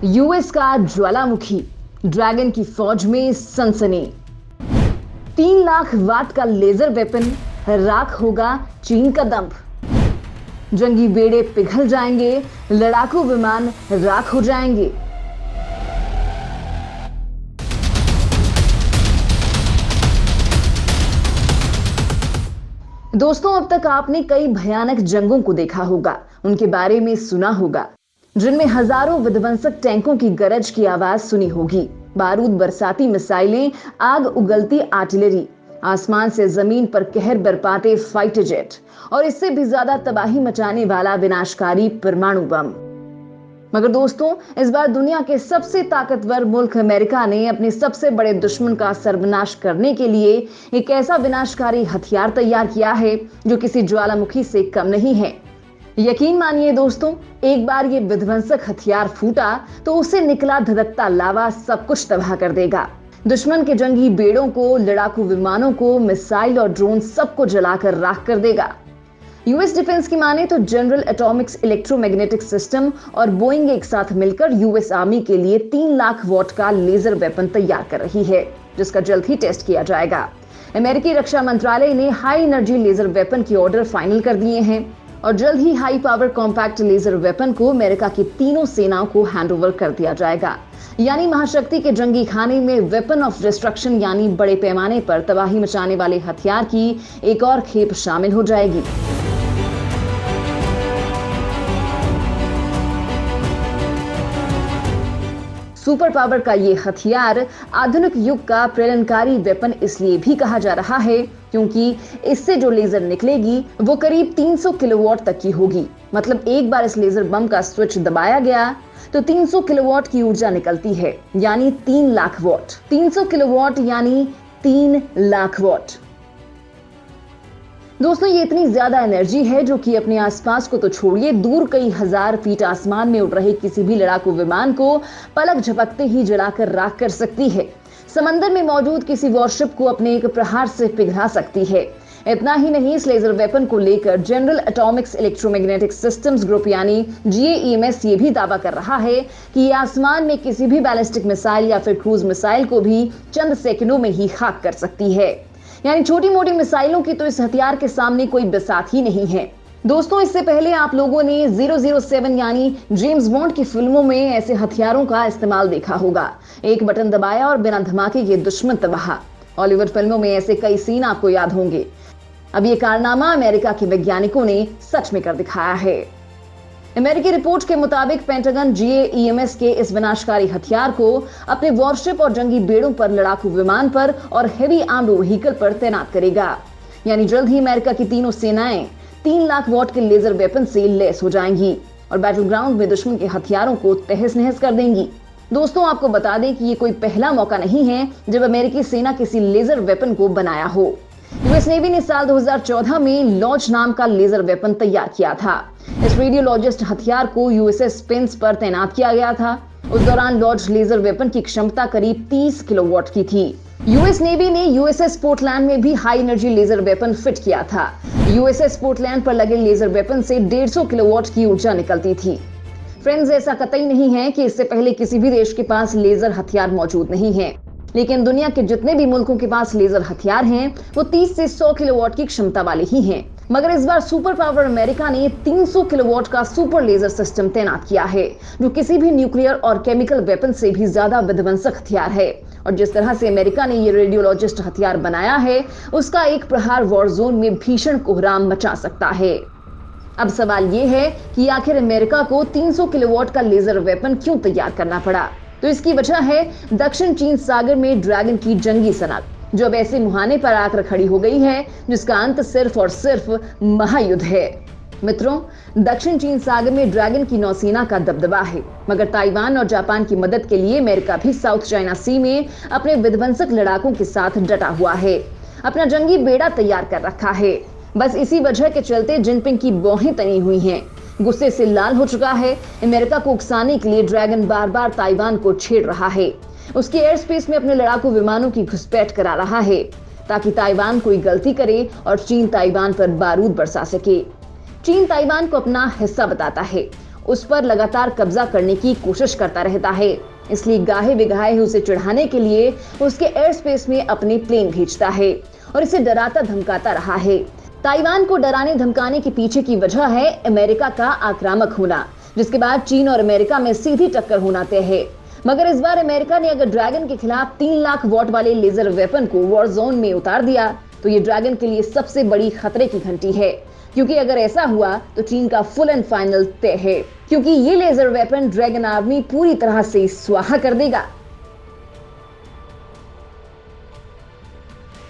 US का ज्वालामुखी, dragon की फौज में सनसनी। 3 लाख वाट का लेजर वेपन, राख होगा चीन का दंभ। जंगी बेड़े पिघल जाएंगे, लड़ाकू विमान राख हो जाएंगे। दोस्तों, अब तक आपने कई भयानक जंगों को देखा होगा, उनके बारे में सुना होगा, जिनमें हजारों विध्वंसक टैंकों की गरज की आवाज सुनी होगी, बारूद बरसाती मिसाइलें, आग उगलती आर्टिलरी, आसमान से जमीन पर कहर बरपाते फाइटर जेट और इससे भी ज्यादा तबाही मचाने वाला विनाशकारी परमाणु बम। मगर दोस्तों, इस बार दुनिया के सबसे ताकतवर मुल्क अमेरिका ने अपने सबसे बड़े दुश्मन का सर्वनाश करने के लिए एक ऐसा विनाशकारी हथियार तैयार किया है जो किसी ज्वालामुखी से कम नहीं है। यकीन मानिए दोस्तों, एक बार ये विध्वंसक हथियार फूटा तो उससे निकला धधकता लावा सब कुछ तबाह कर देगा। दुश्मन के जंगी बेड़ों को, लड़ाकू विमानों को, मिसाइल और ड्रोन सबको जलाकर राख कर देगा। यूएस डिफेंस की माने तो जनरल एटॉमिक्स इलेक्ट्रोमैग्नेटिक सिस्टम और बोइंग एक साथ मिलकर यूएस आर्मी के लिए 3 लाख वॉट का लेजर वेपन तैयार कर रही है, जिसका जल्द ही टेस्ट किया जाएगा। अमेरिकी रक्षा मंत्रालय ने हाई एनर्जी लेजर वेपन के ऑर्डर फाइनल कर दिए हैं और जल्द ही high power compact laser weapon को अमेरिका की तीनों सेनाओं को हैंडओवर कर दिया जाएगा। यानी महाशक्ति के जंगी खाने में वेपन ऑफ डिस्ट्रक्शन यानी बड़े पैमाने पर तबाही मचाने वाले हथियार की एक और खेप शामिल हो जाएगी। सुपर पावर का ये हथियार आधुनिक युग का प्रलयंकारी वेपन इसलिए भी कहा जा रहा है क्योंकि इससे जो लेजर निकलेगी वो करीब 300 किलोवाट तक की होगी। मतलब एक बार इस लेजर बम का स्विच दबाया गया तो 300 किलोवाट की ऊर्जा निकलती है, यानी 3 लाख वॉट। 300 किलोवाट यानी 3 लाख वॉट। दोस्तों, ये इतनी ज्यादा एनर्जी है जो कि अपने आसपास को तो छोड़िए, दूर कई हजार फीट आसमान में उड़ रहे किसी भी लड़ाकू विमान को पलक झपकते ही जलाकर राख कर सकती है। समंदर में मौजूद किसी वॉरशिप को अपने एक प्रहार से पिघला सकती है। इतना ही नहीं, इस लेजर वेपन को लेकर general Atomics electromagnetic systems group यानी GAEMS ये भी दावा कर रहा है कि ये आसमान में किसी भी बैलिस्टिक मिसाइल या फिर क्रूज मिसाइल को भी चंद सेकंडों में ही खाक कर सकती है। यानी छोटी मोटी मिसाइलों की तो इस हथियार के सामने कोई बिसात ही नहीं है। दोस्तों, इससे पहले आप लोगों ने 007 यानी जेम्स बॉन्ड की फिल्मों में ऐसे हथियारों का इस्तेमाल देखा होगा। एक बटन दबाया और बिना धमाके के दुश्मन तबाह। हॉलीवुड फिल्मों में ऐसे कई सीन आपको याद होंगे। अब ये कारनामा अमेरिका के वैज्ञानिकों ने सच में कर दिखाया है। अमेरिकी रिपोर्ट के मुताबिक पेंटागन GAEMS के इस विनाशकारी हथियार को अपने वॉरशिप और जंगी बेड़ों पर, लड़ाकू विमान पर और हेवी आर्म्ड व्हीकल पर तैनात करेगा। यानी जल्द ही अमेरिका की तीनों सेनाएं 3 लाख वॉट के लेजर वेपन से लैस हो जाएंगी और बैटल ग्राउंड में दुश्मन के हथियारों को तहस नहस कर देंगी। दोस्तों, आपको बता दें कि ये कोई पहला मौका नहीं है जब अमेरिकी सेना किसी लेजर वेपन को बनाया हो। यूएस नेवी ने साल 2014 में लॉन्च नाम का लेजर वेपन तैयार किया था। इस रेडियोलॉजिस्ट हथियार को USS पेंस पर तैनात किया गया था। उस दौरान लॉन्च लेजर वेपन की क्षमता करीब 30 किलोवाट की थी। यूएस नेवी ने USS पोर्टलैंड में भी high energy laser weapon fit किया था। USS पोर्टलैंड पर लगे लेजर वेपन से 150 किलोवाट की ऊर्जा निकलती थी। फ्रेंड्स, ऐसा कतई नहीं है कि इससे पहले किसी भी देश के पास लेजर हथियार मौजूद नहीं है, लेकिन दुनिया के जितने भी मुल्कों के पास लेजर हथियार हैं वो 30 से 100 किलोवाट की क्षमता वाले ही हैं। मगर इस बार सुपर पावर अमेरिका ने 300 किलोवाट का सुपर लेजर सिस्टम तैनात किया है, जो किसी भी न्यूक्लियर और केमिकल वेपन से भी ज्यादा विध्वंसक हथियार है। और जिस तरह से अमेरिका ने ये रेडियोलॉजिस्ट हथियार बनाया है, उसका एक प्रहार वॉर जोन में भीषण कोहराम मचा सकता है। अब सवाल ये है कि आखिर अमेरिका को 300 किलोवाट का लेजर वेपन क्यों तैयार करना पड़ा? तो इसकी वजह है दक्षिण चीन सागर में ड्रैगन की जंगी सनक, जो अब ऐसे मुहाने पर आकर खड़ी हो गई है जिसका अंत सिर्फ और सिर्फ महायुद्ध है। मित्रों, दक्षिण चीन सागर में ड्रैगन की नौसेना का दबदबा है, मगर ताइवान और जापान की मदद के लिए अमेरिका भी साउथ चाइना सी में अपने विध्वंसक लड़ाकों के साथ डटा हुआ है, अपना जंगी बेड़ा तैयार कर रखा है। बस इसी वजह के चलते जिनपिंग की भौहें तनी हुई हैं, गुस्से से लाल हो चुका है। अमेरिका को उकसाने के लिए ड्रैगन बार बार ताइवान को छेड़ रहा है, उसके एयर स्पेस में अपने लड़ाकू विमानों की घुसपैठ करा रहा है ताकि ताइवान कोई गलती करे और चीन ताइवान पर बारूद बरसा सके। चीन ताइवान को अपना हिस्सा बताता है उस पर लगातार कब्जा करने की कोशिश करता रहता है। इसलिए गाहे बिगाहे उसे चिढ़ाने के लिए उसके एयर स्पेस में अपने प्लेन भेजता है और इसे डराता धमकाता रहा है। ताइवान को डराने धमकाने के पीछे की वजह है अमेरिका का आक्रामक होना, जिसके बाद चीन और अमेरिका में सीधी टक्कर होना तय है। मगर इस बार अमेरिका ने अगर ड्रैगन के खिलाफ 3 लाख वॉट वाले लेजर वेपन को वॉर जोन में उतार दिया तो ये ड्रैगन के लिए सबसे बड़ी खतरे की घंटी है, क्योंकि अगर ऐसा हुआ तो चीन का फुल एंड फाइनल तय है, क्योंकि ये लेजर वेपन ड्रैगन आर्मी पूरी तरह से स्वाहा कर देगा।